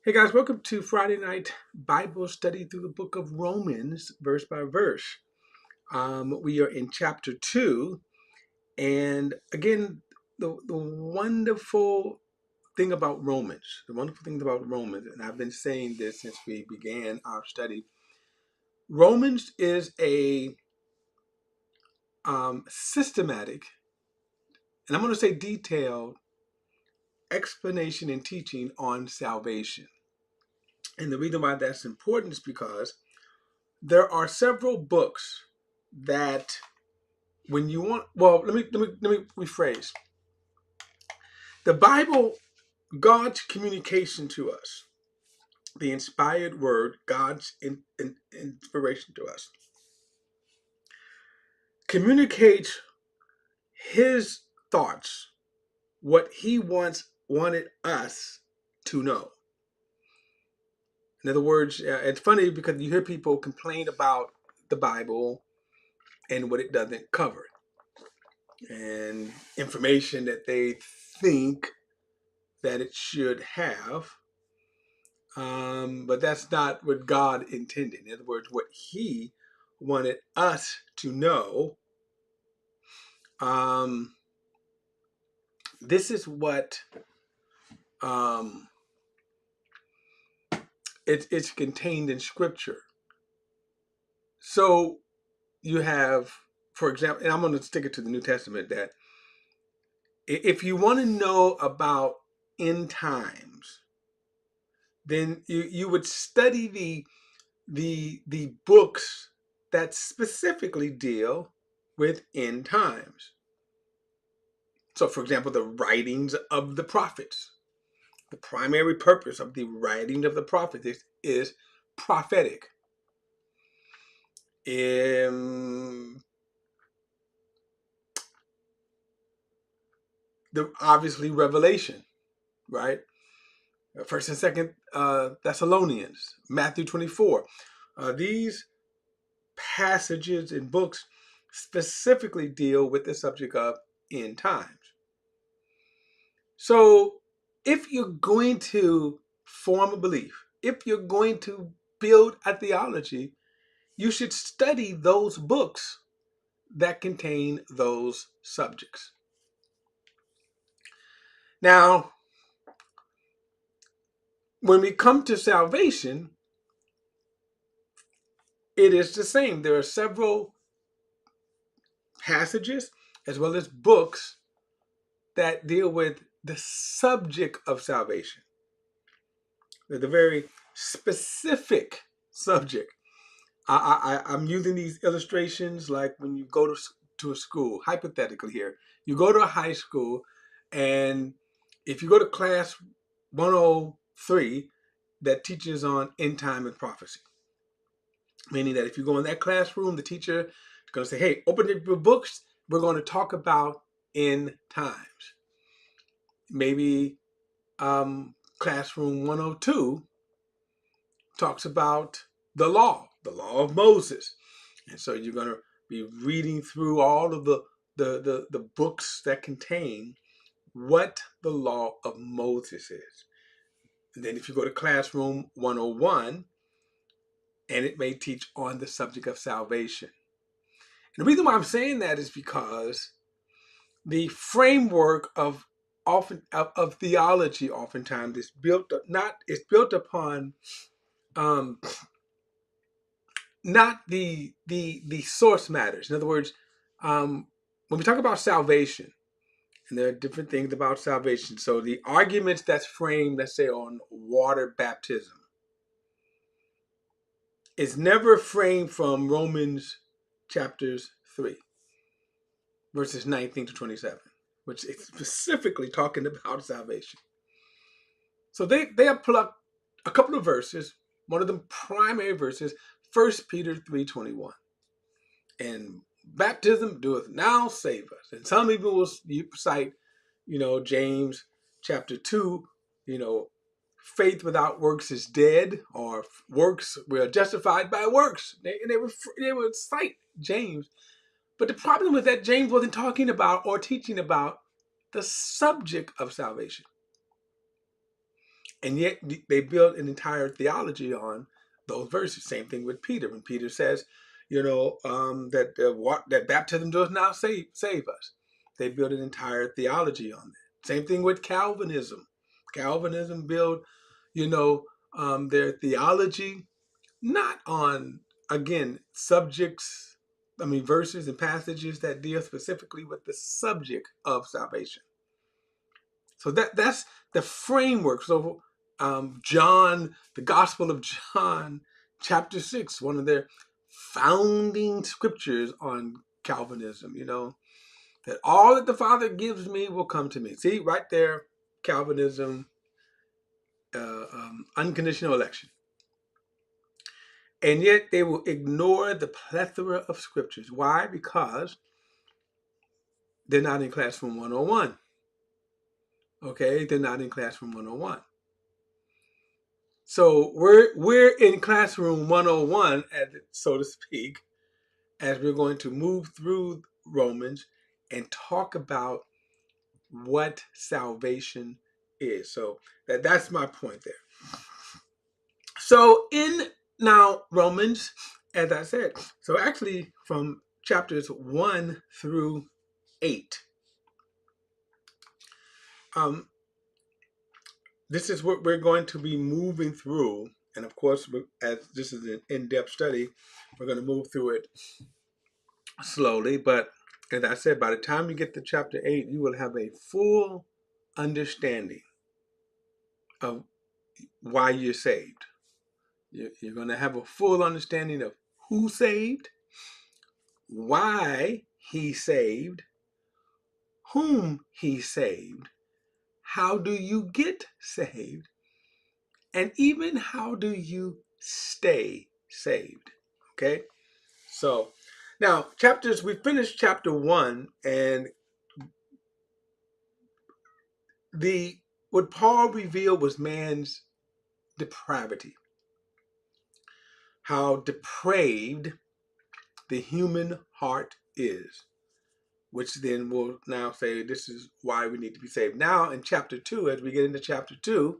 Hey guys, welcome to Friday Night Bible Study through the book of Romans, verse by verse. We are in chapter 2, and again, the wonderful thing about Romans, and I've been saying this since we began our study, Romans is a systematic, and I'm going to say detailed, explanation and teaching on salvation. And the reason why that's important is because there are several books that when you want, well, let me rephrase. The Bible, God's communication to us, the inspired word, God's inspiration to us, communicates his thoughts, what he wanted us to know. In other words, it's funny because you hear people complain about the Bible and what it doesn't cover, and information that they think that it should have, but that's not what God intended. In other words, what He wanted us to know. This is what it's contained in Scripture. So you have, for example, and I'm going to stick it to the New Testament, that if you want to know about end times, then you would study the books that specifically deal with end times. So, for example, the writings of the prophets. The primary purpose of the writing of the prophets is prophetic. Obviously Revelation, right? First and Second Thessalonians, Matthew 24. These passages and books specifically deal with the subject of end times. So if you're going to form a belief, if you're going to build a theology, you should study those books that contain those subjects. Now, when we come to salvation, it is the same. There are several passages as well as books that deal with the subject of salvation. They're the very specific subject. I'm using these illustrations like when you go to a school, hypothetically here. You go to a high school, and if you go to class 103 that teaches on end time and prophecy, meaning that if you go in that classroom, the teacher is going to say, hey, open your books. We're going to talk about end times. Maybe classroom 102 talks about the law of Moses. And so you're going to be reading through all of the books that contain what the law of Moses is. And then if you go to classroom 101, and it may teach on the subject of salvation. And the reason why I'm saying that is because the framework of theology oftentimes is built upon not the source matters. In other words, when we talk about salvation, and there are different things about salvation. So the arguments that's framed, let's say, on water baptism, is never framed from Romans chapters 3, verses 19 to 27, which is specifically talking about salvation. So they have plucked a couple of verses, one of them primary verses, 1 Peter 3:21. And baptism doeth now save us. And some people will cite, James chapter 2, faith without works is dead, or works, we are justified by works. They would cite James. But the problem was that James wasn't talking about or teaching about the subject of salvation. And yet they build an entire theology on those verses. Same thing with Peter. When Peter says, that baptism does not save us, they build an entire theology on that. Same thing with Calvinism. Calvinism build, their theology not on, again, verses and passages that deal specifically with the subject of salvation. So that's the framework. So John, the Gospel of John, chapter 6, one of their founding scriptures on Calvinism, that all that the Father gives me will come to me. See, right there, Calvinism, unconditional election. And yet they will ignore the plethora of scriptures. Why? Because they're not in Classroom 101. Okay, they're not in Classroom 101. So we're in Classroom 101, so to speak, as we're going to move through Romans and talk about what salvation is. So that's my point there. So in now Romans, as I said, so actually from chapters 1 through 8, this is what we're going to be moving through. And of course, as this is an in-depth study, we're going to move through it slowly. But as I said, by the time you get to chapter 8, you will have a full understanding of why you're saved. You're going to have a full understanding of who saved, why he saved, whom he saved, how do you get saved, and even how do you stay saved. Okay? So now we finished chapter 1, and what Paul revealed was man's depravity. How depraved the human heart is, which then will now say this is why we need to be saved. Now in chapter 2, as we get into chapter 2,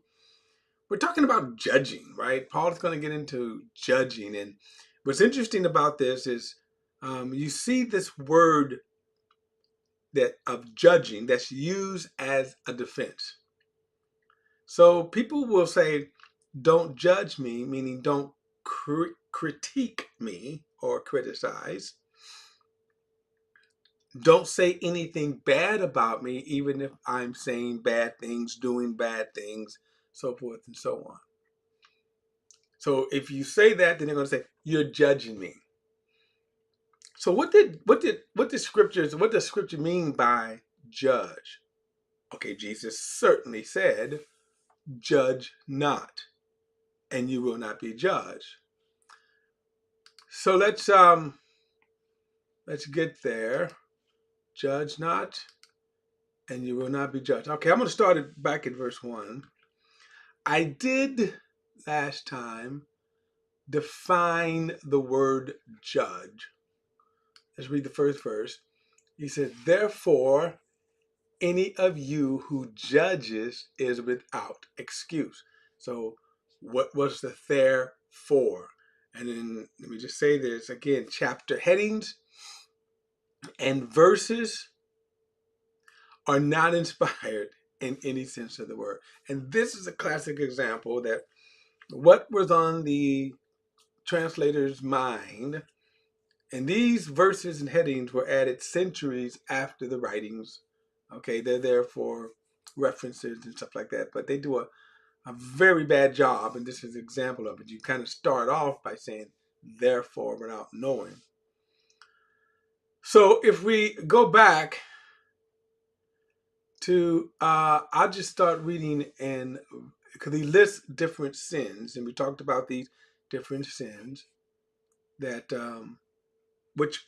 we're talking about judging, right? Paul is going to get into judging. And what's interesting about this is you see this word of judging that's used as a defense. So people will say, don't judge me, meaning don't critique me or criticize. Don't say anything bad about me, even if I'm saying bad things, doing bad things, so forth and so on. So if you say that, then they're going to say, you're judging me. So what does scripture mean by judge? Okay, Jesus certainly said, judge not, and you will not be judged. So let's get there. Judge not, and you will not be judged. Okay, I'm going to start it back at verse 1. I did last time define the word judge. Let's read the first verse. He said, therefore, any of you who judges is without excuse. So what was the therefore? And then let me just say this again, chapter headings and verses are not inspired in any sense of the word. And this is a classic example that what was on the translator's mind, and these verses and headings were added centuries after the writings. Okay, they're there for references and stuff like that, but they do a very bad job, and this is an example of it. You kind of start off by saying therefore without knowing. So if we go back to, I'll just start reading, and because he lists different sins, and we talked about these different sins that which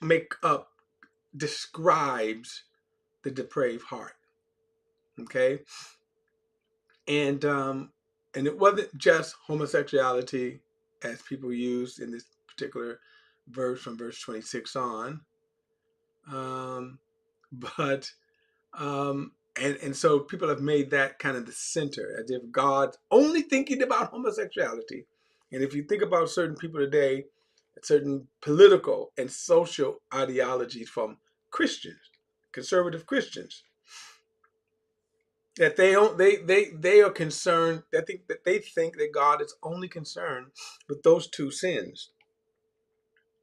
describes the depraved heart. Okay, and it wasn't just homosexuality as people used in this particular verse from verse 26 on, but And so people have made that kind of the center, as if God's only thinking about homosexuality. And if you think about certain people today, certain political and social ideologies from Christians, conservative Christians, that they are concerned. They think that God is only concerned with those two sins.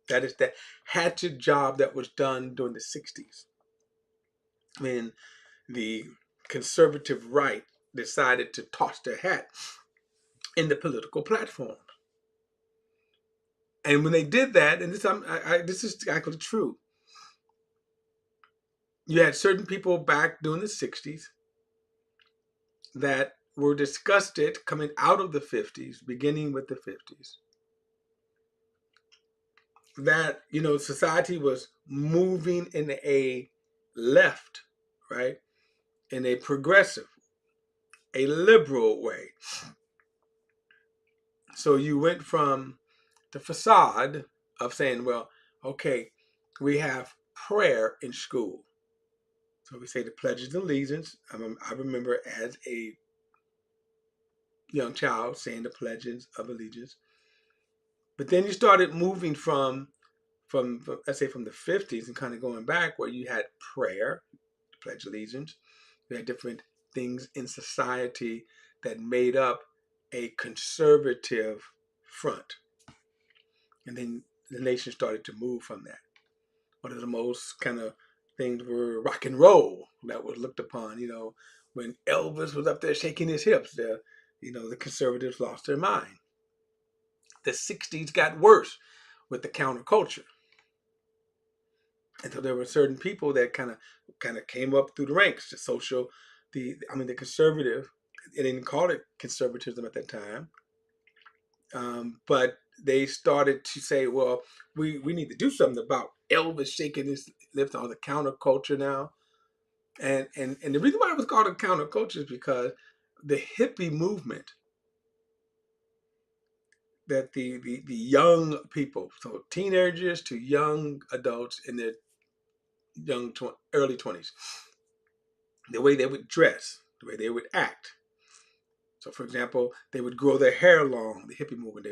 That is that hatchet job that was done during the 60s when the conservative right decided to toss their hat in the political platform. And when they did that, and this is actually true, you had certain people back during the 60s that were disgusted coming out of the 50s, beginning with the 50s, that, society was moving in a left, right? In a progressive, a liberal way. So you went from the facade of saying, well, okay, we have prayer in school. So we say the Pledge of Allegiance. I remember as a young child saying the Pledges of Allegiance. But then you started moving from let's say from the 50s and kind of going back where you had prayer, the Pledge of Allegiance. You had different things in society that made up a conservative front. And then the nation started to move from that. One of the most kind of things were rock and roll that was looked upon, when Elvis was up there shaking his hips, the conservatives lost their mind. The 60s got worse with the counterculture. And so there were certain people that kind of came up through the ranks, the conservative. They didn't call it conservatism at that time. But they started to say, well, we need to do something about Elvis shaking his lips on the counterculture now. And the reason why it was called a counterculture is because the hippie movement that the young people, so teenagers to young adults in their early 20s, the way they would dress, the way they would act. So, for example, they would grow their hair long. The hippie movement,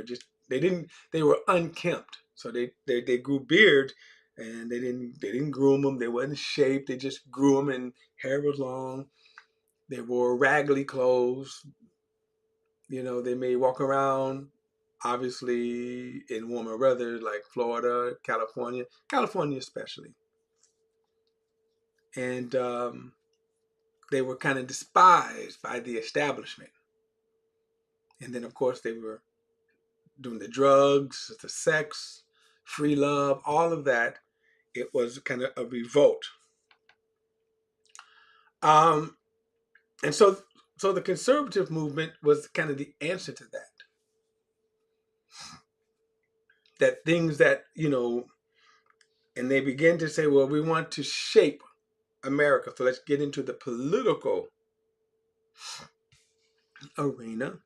they were unkempt. So they grew beard, and they didn't groom them. They wasn't shaved. They just grew them, and hair was long. They wore raggedy clothes. They may walk around, obviously in warmer weather like Florida, California especially, and they were kind of despised by the establishment. And then, of course, they were doing the drugs, the sex, free love, all of that. It was kind of a revolt. And so the conservative movement was kind of the answer to that. That things that, and they began to say, well, we want to shape America. So let's get into the political arena.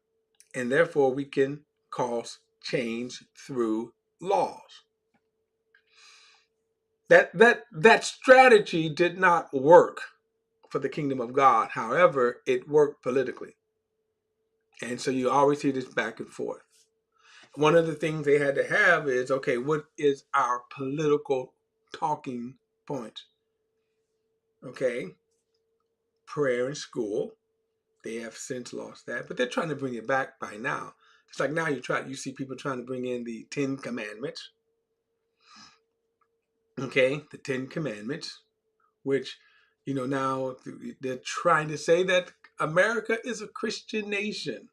And therefore, we can cause change through laws. That strategy did not work for the kingdom of God. However, it worked politically. And so you always see this back and forth. One of the things they had to have is, okay, what is our political talking point? Okay, prayer in school. They have since lost that, but they're trying to bring it back by now. It's like now you see people trying to bring in the 10 Commandments. Okay, the 10 Commandments, which, now they're trying to say that America is a Christian nation.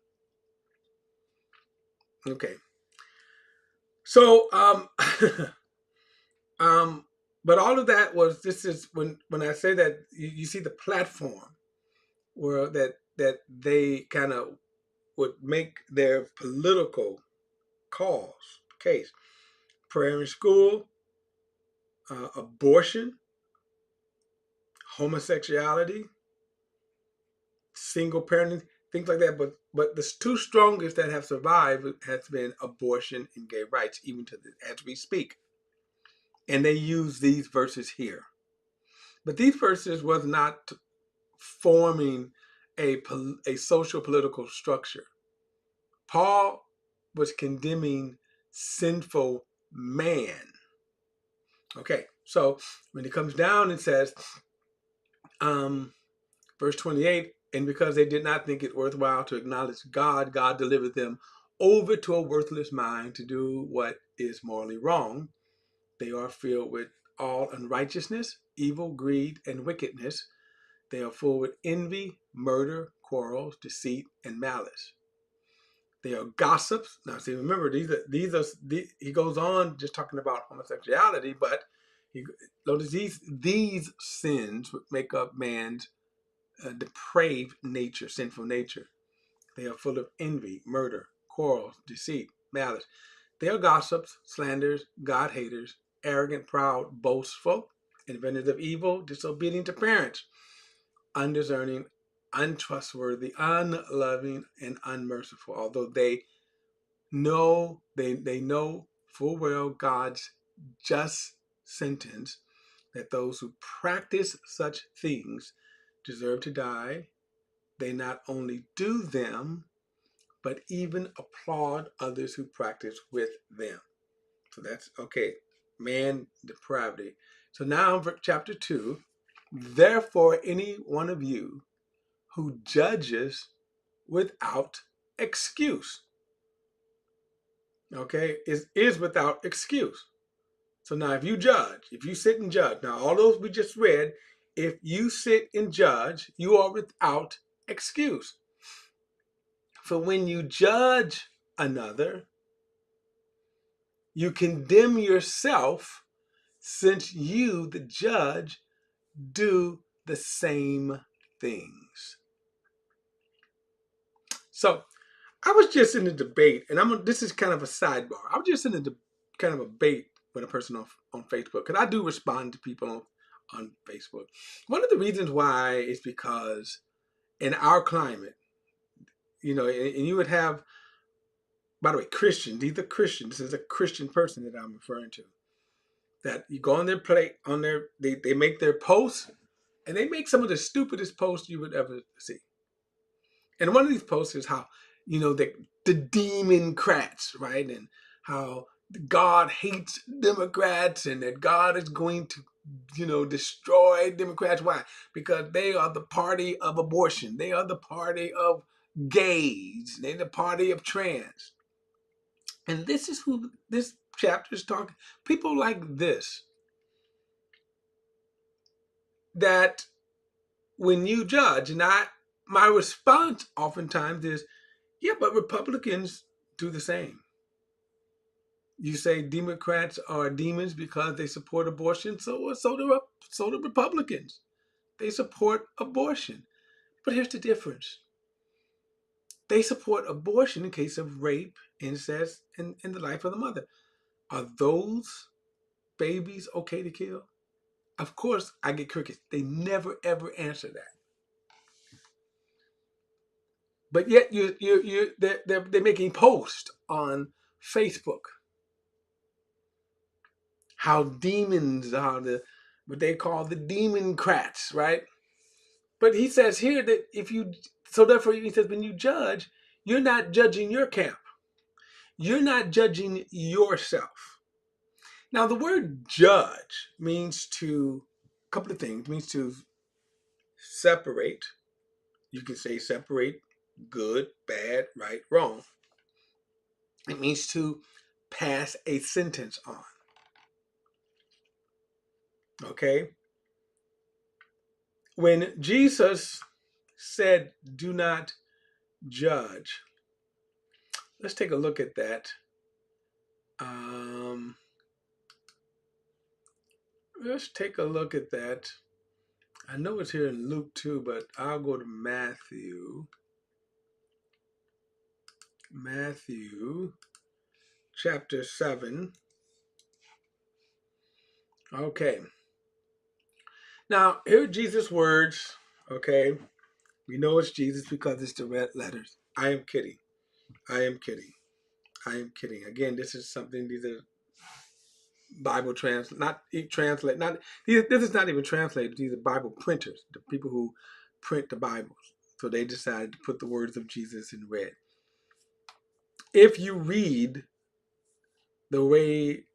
Okay. So, but all of that this is when I say that you see the platform where that they kind of would make their political case, prayer in school, abortion, homosexuality, single parenting, things like that. But the two strongest that have survived has been abortion and gay rights, even as we speak. And they use these verses here. But these verses was not forming a social political structure. Paul was condemning sinful man. Okay, so when it comes down, it says, verse 28, and because they did not think it worthwhile to acknowledge God, God delivered them over to a worthless mind to do what is morally wrong. They are filled with all unrighteousness, evil, greed, and wickedness. They are full with envy, murder, quarrels, deceit, and malice. They are gossips. Now, see, remember, he goes on just talking about homosexuality, but notice these sins would make up man's depraved nature, sinful nature. They are full of envy, murder, quarrels, deceit, malice. They are gossips, slanderers, God-haters, arrogant, proud, boastful, inventors of evil, disobedient to parents, undiscerning, untrustworthy, unloving, and unmerciful. Although they know full well God's just sentence that those who practice such things deserve to die, they not only do them, but even applaud others who practice with them. So that's okay. Man depravity. So now in chapter 2, therefore any one of you who judges without excuse, okay, is without excuse. So now if you sit and judge, now all those we just read, if you sit and judge, you are without excuse. For when you judge another, you condemn yourself, since you, the judge, do the same things. So I was just in a debate, and this is kind of a sidebar. I was just in a kind of a debate with a person on Facebook, because I do respond to people on Facebook. One of the reasons why is because in our climate, and you would have, by the way, Christians, these are Christians. This is a Christian person that I'm referring to. That you go on their they make their posts, and they make some of the stupidest posts you would ever see. And one of these posts is how, the Democrats, right? And how God hates Democrats and that God is going to, destroy Democrats. Why? Because they are the party of abortion. They are the party of gays. They're the party of trans. And this is who this chapter is talking. People like this, that when you judge, and my response oftentimes is, yeah, but Republicans do the same. You say Democrats are demons because they support abortion, so do Republicans. They support abortion. But here's the difference. They support abortion in case of rape, incest, and in the life of the mother. Are those babies okay to kill? Of course, I get crickets. They never ever answer that. But yet they're making posts on Facebook how demons are what they call the Democrats, right? But he says here that therefore he says when you judge, you're not judging your camp. You're not judging yourself. Now the word judge means a couple of things. It means to separate. You can say separate good, bad, right, wrong. It means to pass a sentence on. Okay? When Jesus said, do not judge, let's take a look at that. Let's take a look at that. I know it's here in Luke 2, but I'll go to Matthew. Matthew chapter 7. Okay. Now, here are Jesus' words. Okay. We know it's Jesus because it's the red letters. I am kidding. I am kidding. I am kidding. Again, this is something, these are Bible this is not even translated. These are Bible printers, the people who print the Bibles. So they decided to put the words of Jesus in red. If you read the way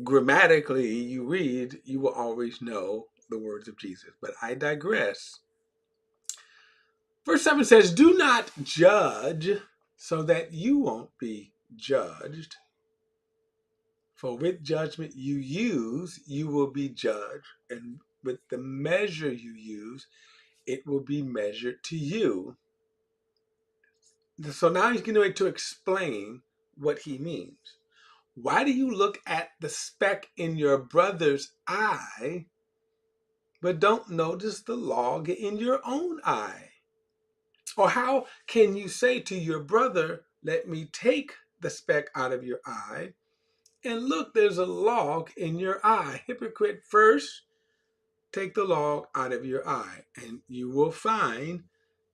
grammatically you read, you will always know the words of Jesus. But I digress. Verse 7 says, do not judge so that you won't be judged. For with judgment you use, you will be judged. And with the measure you use, it will be measured to you. So now he's going to explain what he means. Why do you look at the speck in your brother's eye, but don't notice the log in your own eye? Or how can you say to your brother, let me take the speck out of your eye, and look, there's a log in your eye? Hypocrite, first take the log out of your eye, and you will find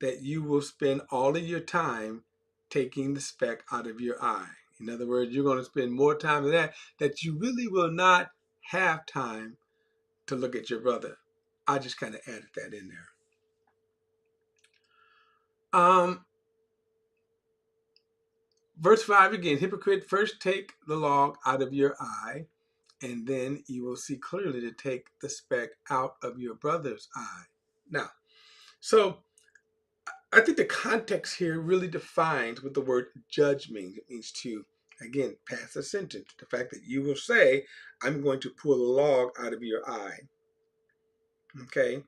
that you will spend all of your time taking the speck out of your eye. In other words, you're going to spend more time in that you really will not have time to look at your brother. I just kind of added that in there. Verse 5 again, hypocrite, first take the log out of your eye, and then you will see clearly to take the speck out of your brother's eye. Now, so I think the context here really defines what the word judge means. It means to, again, pass a sentence. The fact that you will say, I'm going to pull a log out of your eye. Okay?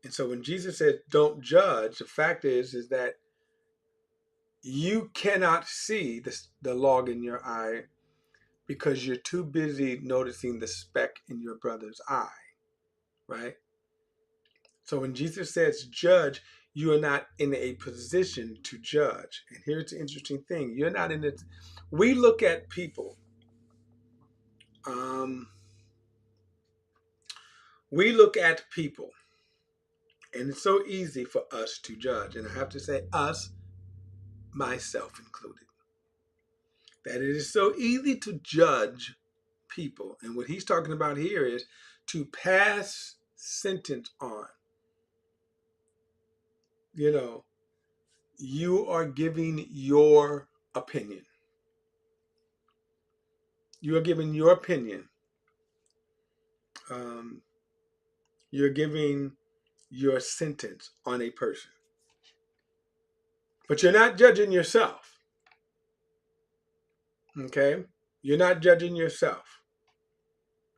And so when Jesus says, don't judge, the fact is that you cannot see the log in your eye because you're too busy noticing the speck in your brother's eye, right? So when Jesus says judge, you are not in a position to judge. And here's the interesting thing. You're not in it. We look at people. We look at people. And it's so easy for us to judge. And I have to say us, myself included. That it is so easy to judge people. And what he's talking about here is to pass sentence on. You know, you are giving your opinion. You are giving your opinion. You're giving your sentence on a person. But you're not judging yourself. Okay? You're not judging yourself.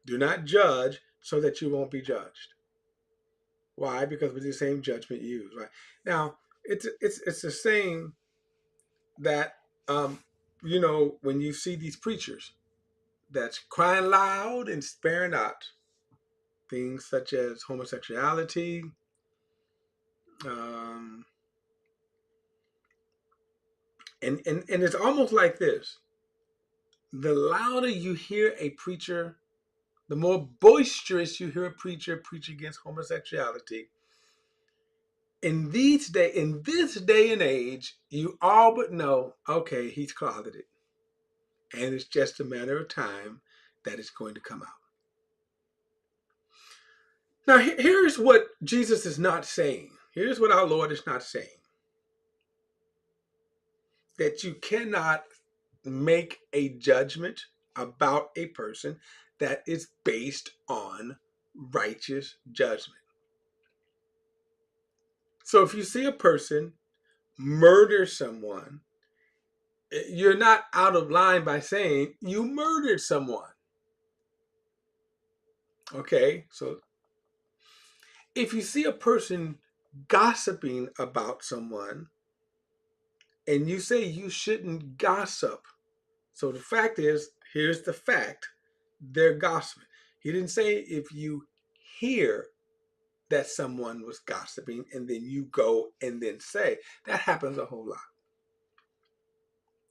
Do not judge so that you won't be judged. Why? Because with the same judgment you use, right? Now, it's the same that when you see these preachers that's crying loud and sparing not, things such as homosexuality, and it's almost like this. The louder you hear a preacher, the more boisterous you hear a preacher preach against homosexuality. In this day and age, you all but know, okay, he's closeted. And it's just a matter of time that it's going to come out. Now, here's what Jesus is not saying. Here's what our Lord is not saying. That you cannot make a judgment about a person that is based on righteous judgment. So if you see a person murder someone, you're not out of line by saying you murdered someone. Okay, so if you see a person gossiping about someone and you say you shouldn't gossip, so the fact is, here's the fact, they're gossiping. He didn't say if you hear that someone was gossiping and then you go and then say. That happens a whole lot.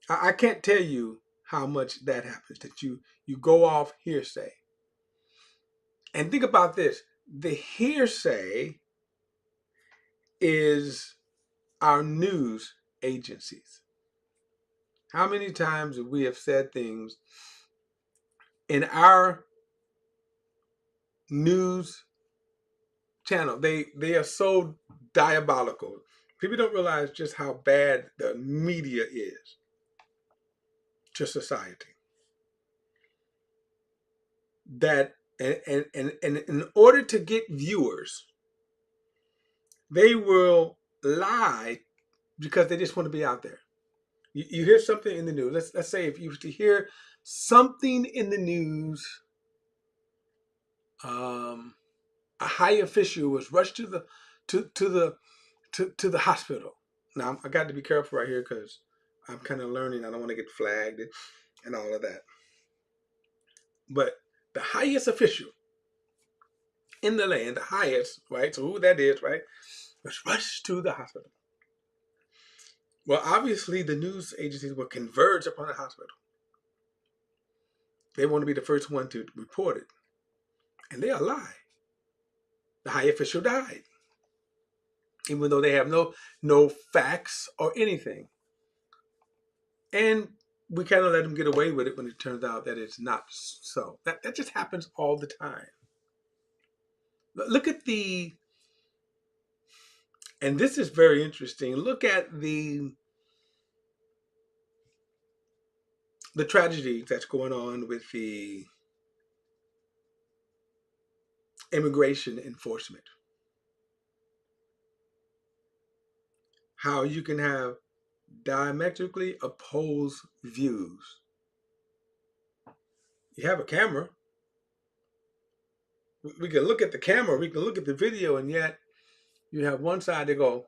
I can't tell you how much that happens, that you go off hearsay. And think about this. The hearsay is our news agencies. How many times have we have said things in our news channel. They are so diabolical. People don't realize just how bad the media is to society. That and in order to get viewers, they will lie because they just want to be out there. You hear something in the news. Let's say if you was to hear something in the news, a high official was rushed to the hospital. Now I got to be careful right here because I'm kind of learning. I don't want to get flagged and all of that. But the highest official in the land, the highest, right? So who that is, right? Was rushed to the hospital. Well, obviously the news agencies will converge upon the hospital. They want to be the first one to report it. And they lie. The high official died. Even though they have no facts or anything. And we kind of let them get away with it when it turns out that it's not so. That just happens all the time. Look at and this is very interesting. Look at the tragedy that's going on with the immigration enforcement. How you can have diametrically opposed views. You have a camera. We can look at the camera, we can look at the video, and yet you have one side that go,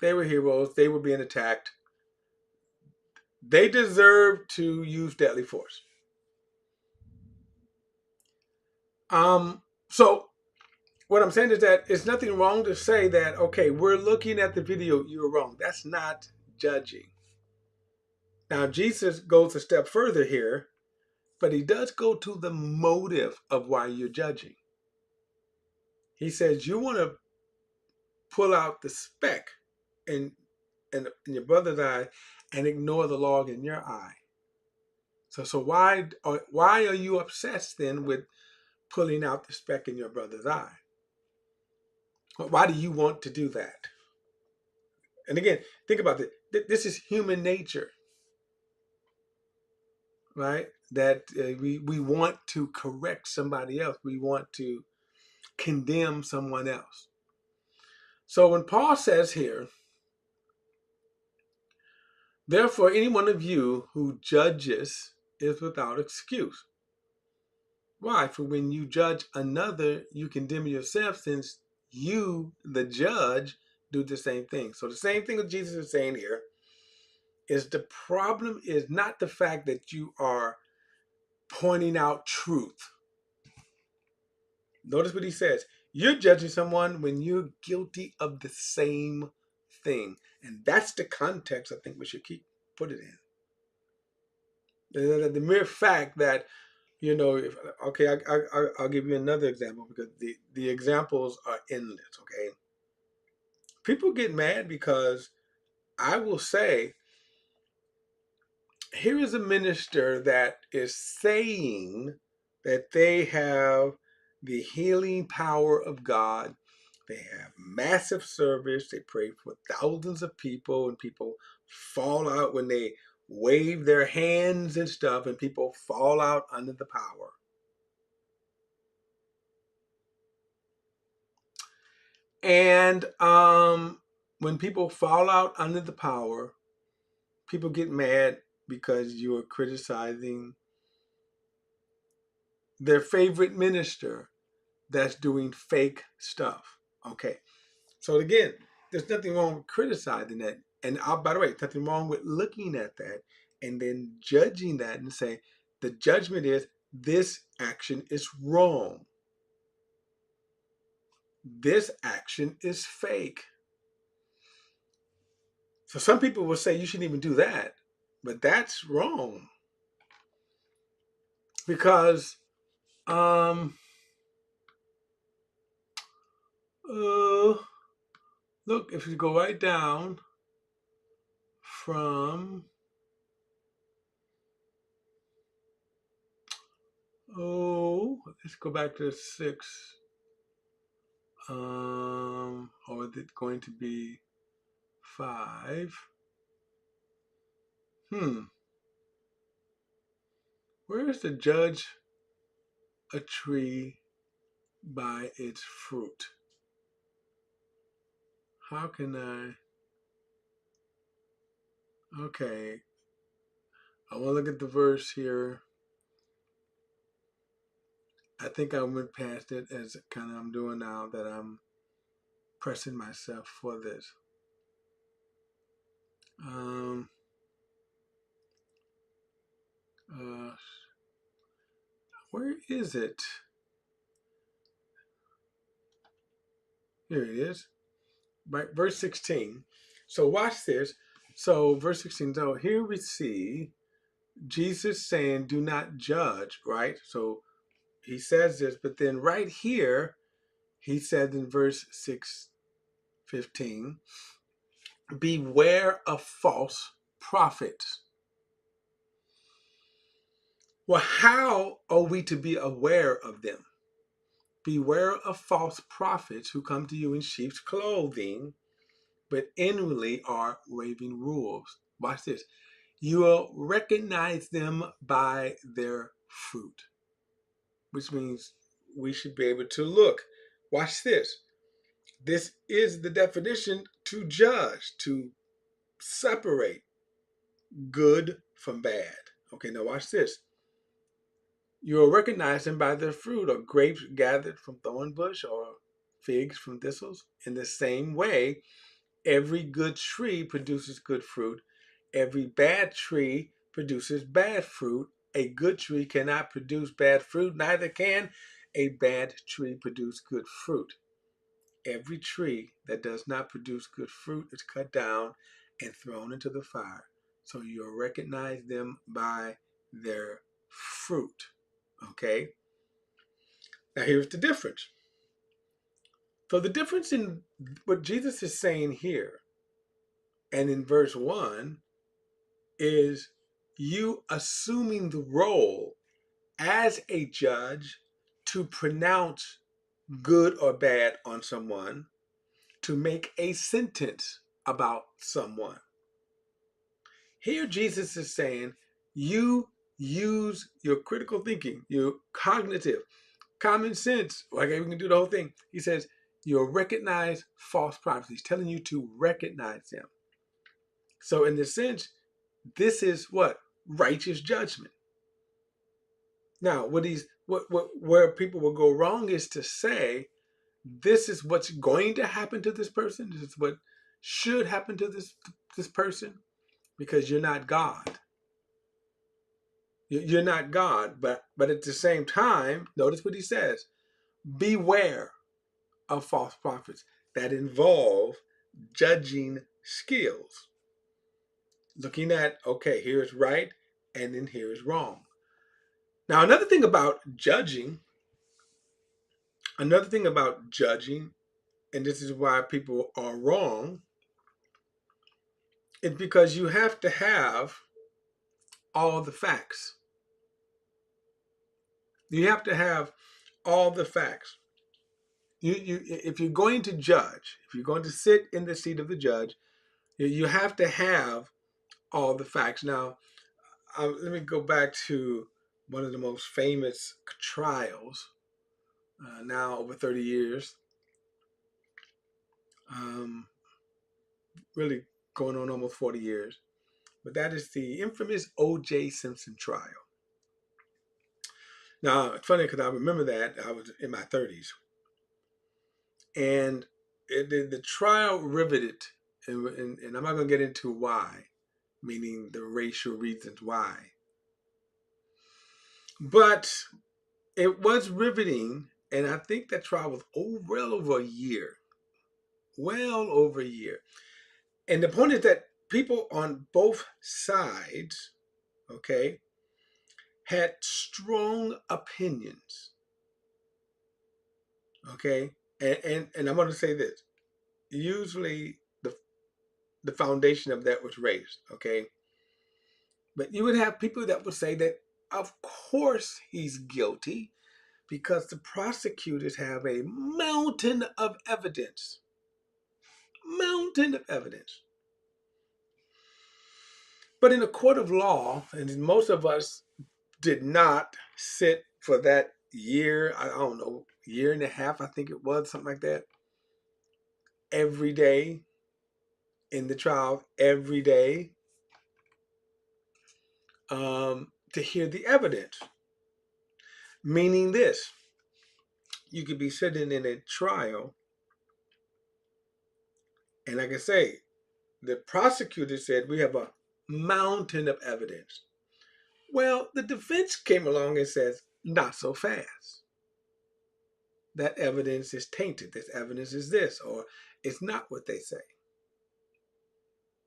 they were heroes, they were being attacked. They deserve to use deadly force. So what I'm saying is that it's nothing wrong to say that, okay, we're looking at the video, you're wrong. That's not judging. Now, Jesus goes a step further here, but he does go to the motive of why you're judging. He says, you want to pull out the speck in your brother's eye and ignore the log in your eye. So why are you obsessed then with pulling out the speck in your brother's eye? Why do you want to do that? And again, think about this. This is human nature, right? That we want to correct somebody else. We want to condemn someone else. So when Paul says here, therefore, any one of you who judges is without excuse. Why? For when you judge another, you condemn yourself, since you, the judge, do the same thing. So the same thing that Jesus is saying here is the problem is not the fact that you are pointing out truth. Notice what he says. You're judging someone when you're guilty of the same thing. And that's the context I think we should put it in. The mere fact that, okay, I'll give you another example because the examples are endless, okay? People get mad because I will say, here is a minister that is saying that they have the healing power of God. They have massive service. They pray for thousands of people, and people fall out when they wave their hands and stuff, and people fall out under the power. And when people fall out under the power, people get mad because you are criticizing their favorite minister that's doing fake stuff. Okay. So again, there's nothing wrong with criticizing that. And by the way, there's nothing wrong with looking at that and then judging that and say, the judgment is this action is wrong. This action is fake. So some people will say you shouldn't even do that, but that's wrong. Because look, if you go right down from let's go back to 6. Or is it going to be 5? Where is the judge a tree by its fruit? How can I? Okay, I want to look at the verse here. I think I went past it as kind of I'm doing now that I'm pressing myself for this. Uh, where is it? Here it is. Right, verse 16. So watch this. So verse 16. So here we see Jesus saying, "Do not judge." Right. So he says this, but then right here he said in verse 6:15, "Beware of false prophets." Well, how are we to be aware of them? Beware of false prophets who come to you in sheep's clothing, but inwardly are raving wolves. Watch this. You will recognize them by their fruit, which means we should be able to look. Watch this. This is the definition to judge, to separate good from bad. Okay, now watch this. You will recognize them by their fruit, or grapes gathered from thorn bush, or figs from thistles. In the same way, every good tree produces good fruit. Every bad tree produces bad fruit. A good tree cannot produce bad fruit, neither can a bad tree produce good fruit. Every tree that does not produce good fruit is cut down and thrown into the fire. So you'll recognize them by their fruit. Okay? Now here's the difference. So the difference in what Jesus is saying here and in verse 1 is you assuming the role as a judge to pronounce good or bad on someone, to make a sentence about someone. Here Jesus is saying you use your critical thinking, your cognitive, common sense. Okay, we can do the whole thing. He says you'll recognize false prophets. He's telling you to recognize them. So in this sense, this is what? Righteous judgment. Now, where people will go wrong is to say, this is what's going to happen to this person. This is what should happen to this person, because you're not God. You're not God, but at the same time, notice what he says: beware of false prophets that involve judging skills. Looking at, okay, here's right, and then here's wrong. Now, another thing about judging, and this is why people are wrong, is because you have to have all the facts. You have to have all the facts. If you're going to judge, if you're going to sit in the seat of the judge, you have to have all the facts. Now, let me go back to one of the most famous trials, now over 30 years, really going on almost 40 years. But that is the infamous O.J. Simpson trial. Now, it's funny because I remember that. I was in my 30s. And the trial riveted, and I'm not going to get into why, meaning the racial reasons why. But it was riveting, and I think that trial was well over a year. Well over a year. And the point is that people on both sides, okay, had strong opinions. Okay? And I'm going to say this. Usually the foundation of that was race, okay? But you would have people that would say that, of course, he's guilty because the prosecutors have a mountain of evidence. Mountain of evidence. But in a court of law, and most of us did not sit for that year, I don't know, year and a half, I think it was, something like that, every day in the trial, every day, to hear the evidence. Meaning this, you could be sitting in a trial, and like I say, the prosecutor said we have a mountain of evidence. Well, the defense came along and says, not so fast. That evidence is tainted. This evidence is this, or it's not what they say.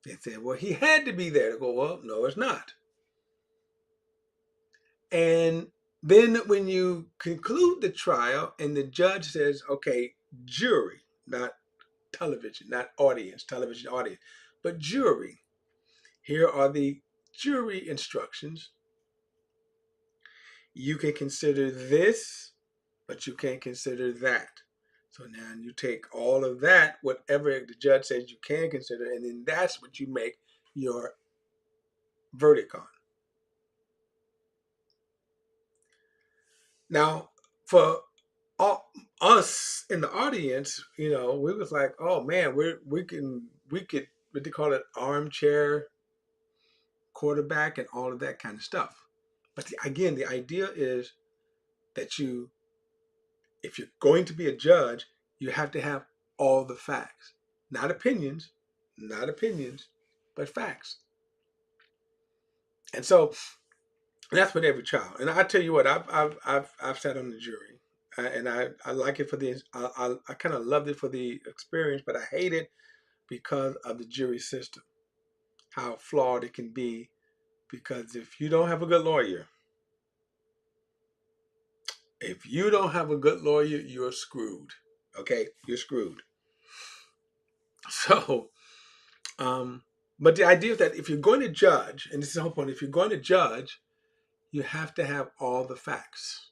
They said, well, he had to be there. To go, well, no, it's not. And then when you conclude the trial and the judge says, okay, jury, not television, not audience, television audience, but jury, here are the jury instructions. You can consider this, but you can't consider that. So now you take all of that, whatever the judge says you can consider, and then that's what you make your verdict on. Now, for all, us in the audience, we was like, oh man, we could what they call it, armchair quarterback and all of that kind of stuff. But again, the idea is that if you're going to be a judge, you have to have all the facts, not opinions, but facts. And so that's with every trial. And I tell you what, I've sat on the jury, and I like it for the I kind of loved it for the experience, but I hate it because of the jury system, how flawed it can be. Because if you don't have a good lawyer, you're screwed. Okay, you're screwed. So, but the idea is that if you're going to judge, and this is the whole point, if you're going to judge, you have to have all the facts.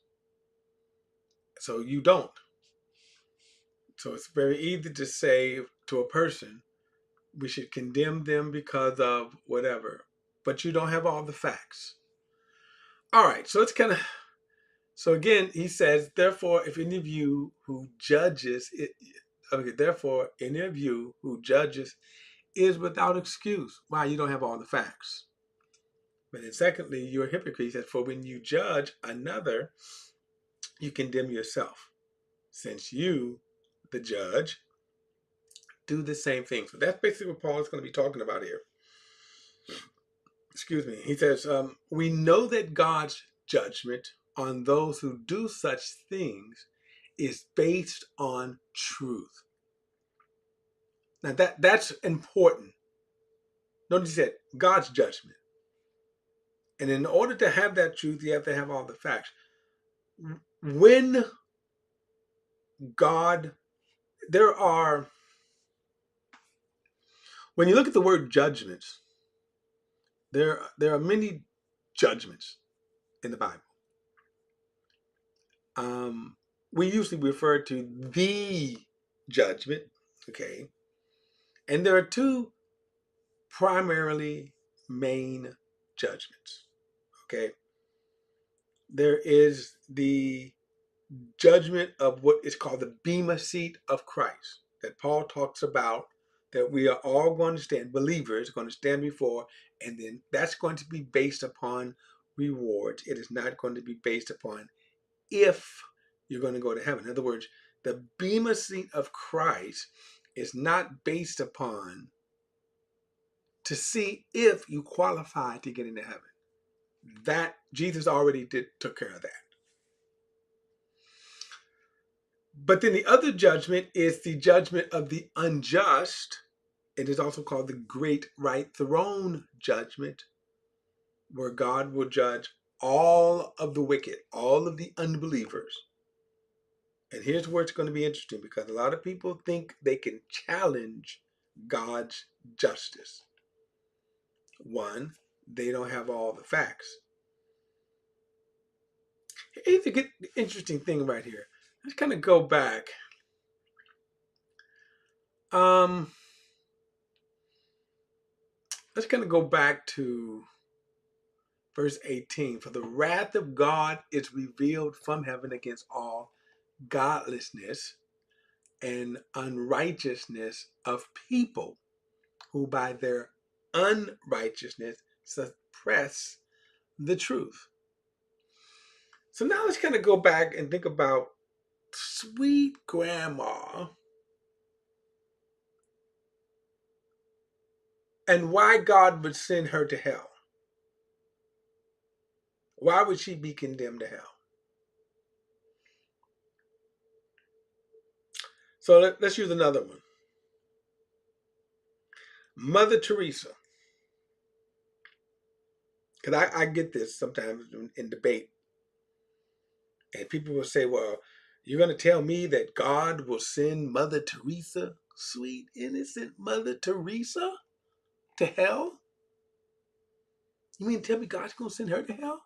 So you don't. So it's very easy to say to a person, we should condemn them because of whatever, but you don't have all the facts. All right, so it's kind of, so again, he says, therefore, if any of you who judges, therefore, any of you who judges is without excuse. Why? You don't have all the facts. But then secondly, you're a hypocrite. He says, for when you judge another, you condemn yourself, since you, the judge, do the same thing. So that's basically what Paul is going to be talking about here. Excuse me. He says, we know that God's judgment on those who do such things is based on truth. Now that's important. Notice he said God's judgment. And in order to have that truth, you have to have all the facts. When when you look at the word judgments, there are many judgments in the Bible. We usually refer to the judgment, okay? And there are two primarily main judgments, okay? There is the judgment of what is called the Bema seat of Christ that Paul talks about, that we are all going to stand, believers going to stand before, and then that's going to be based upon rewards. It is not going to be based upon if you're going to go to heaven. In other words, the Bema seat of Christ is not based upon to see if you qualify to get into heaven. That Jesus already took care of that. But then the other judgment is the judgment of the unjust. It is also called the Great White Throne Judgment, where God will judge all of the wicked, all of the unbelievers. And here's where it's going to be interesting, because a lot of people think they can challenge God's justice. One, they don't have all the facts. Here's a good, interesting thing right here. Let's kind of go back. Um, let's kind of go back to verse 18. For the wrath of God is revealed from heaven against all godlessness and unrighteousness of people who by their unrighteousness suppress the truth. So now let's kind of go back and think about sweet grandma and why God would send her to hell. Why would she be condemned to hell? So let's use another one. Mother Teresa. Because I get this sometimes in debate. And people will say, well, you're going to tell me that God will send Mother Teresa, sweet, innocent Mother Teresa, to hell? You mean to tell me God's going to send her to hell?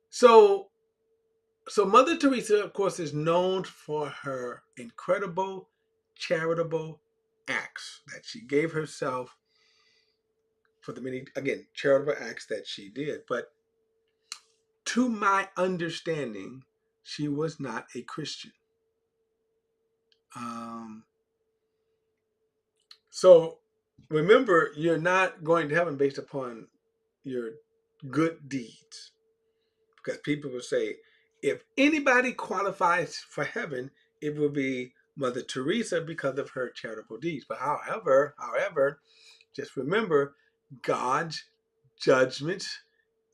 So Mother Teresa, of course, is known for her incredible charitable acts that she gave herself for the many, again, charitable acts that she did. But to my understanding, she was not a Christian. Um, so remember, you're not going to heaven based upon your good deeds. Because people will say, if anybody qualifies for heaven, it will be Mother Teresa because of her charitable deeds. But however, just remember, God's judgment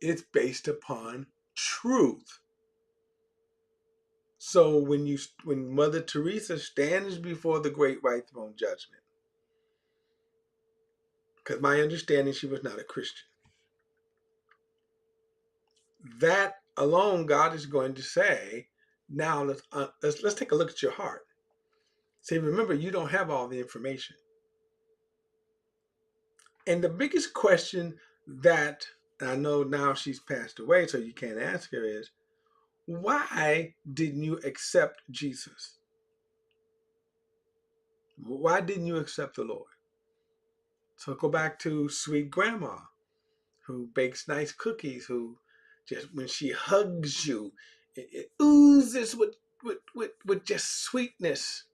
is based upon truth. So when Mother Teresa stands before the great white throne judgment, because my understanding she was not a Christian, that alone God is going to say, now let's take a look at your heart. See, remember, you don't have all the information. And the biggest question that I know now she's passed away, so you can't ask her is, why didn't you accept Jesus? Why didn't you accept the Lord? So go back to sweet grandma who bakes nice cookies, who just when she hugs you, it oozes with just sweetness.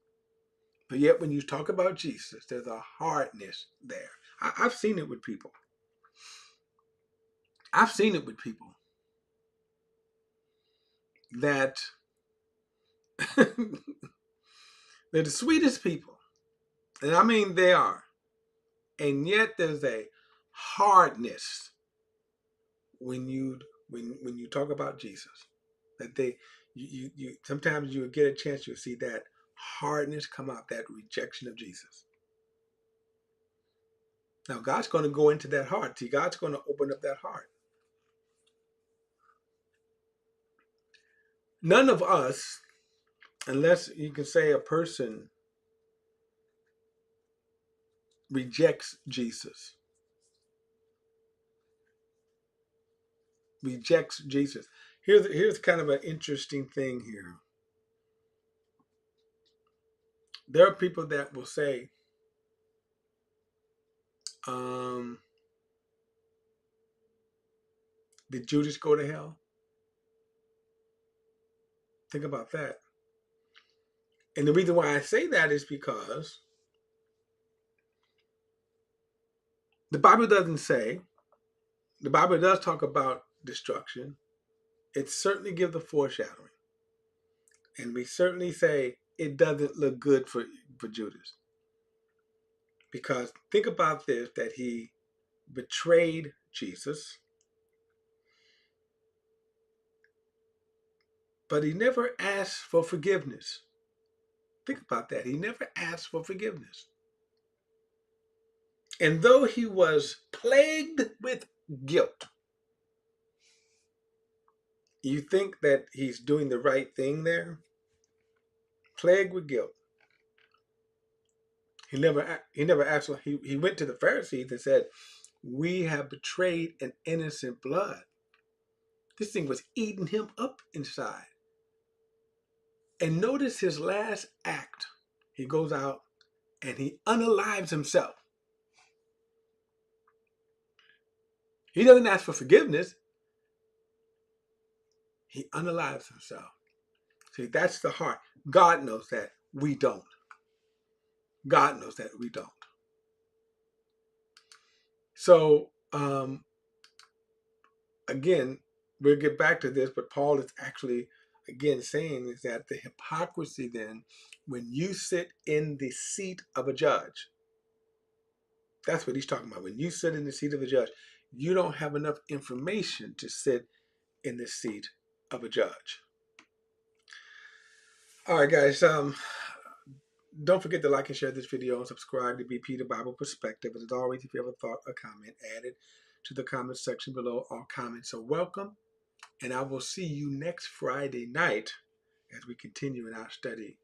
But yet when you talk about Jesus, there's a hardness there. I've seen it with people. I've seen it with people that they're the sweetest people. And I mean they are. And yet there's a hardness when you talk about Jesus. That you sometimes you get a chance to see that hardness come out, that rejection of Jesus. Now God's going to go into that heart. See, God's going to open up that heart. None of us, unless you can say a person rejects Jesus. Rejects Jesus. Here's kind of an interesting thing here. There are people that will say, did Judas go to hell? Think about that. And the reason why I say that is because the Bible doesn't say, the Bible does talk about destruction. It certainly gives the foreshadowing. And we certainly say it doesn't look good for Judas. Because think about this, that he betrayed Jesus, but he never asked for forgiveness. Think about that. He never asked for forgiveness. And though he was plagued with guilt, you think that he's doing the right thing there? Plagued with guilt. He never asked. He went to the Pharisees and said, We have betrayed an innocent blood. This thing was eating him up inside. And notice his last act. He goes out and he unalives himself. He doesn't ask for forgiveness. He unalives himself. See, that's the heart. God knows that. We don't. God knows that. We don't. So, again, we'll get back to this, but Paul is actually, again, saying is that the hypocrisy then, when you sit in the seat of a judge, that's what he's talking about. When you sit in the seat of a judge, you don't have enough information to sit in the seat of a judge. All right, guys. Don't forget to like and share this video and subscribe to BP the Bible Perspective. As always, if you have a thought or comment, add it to the comment section below. All comments are welcome. And I will see you next Friday night as we continue in our study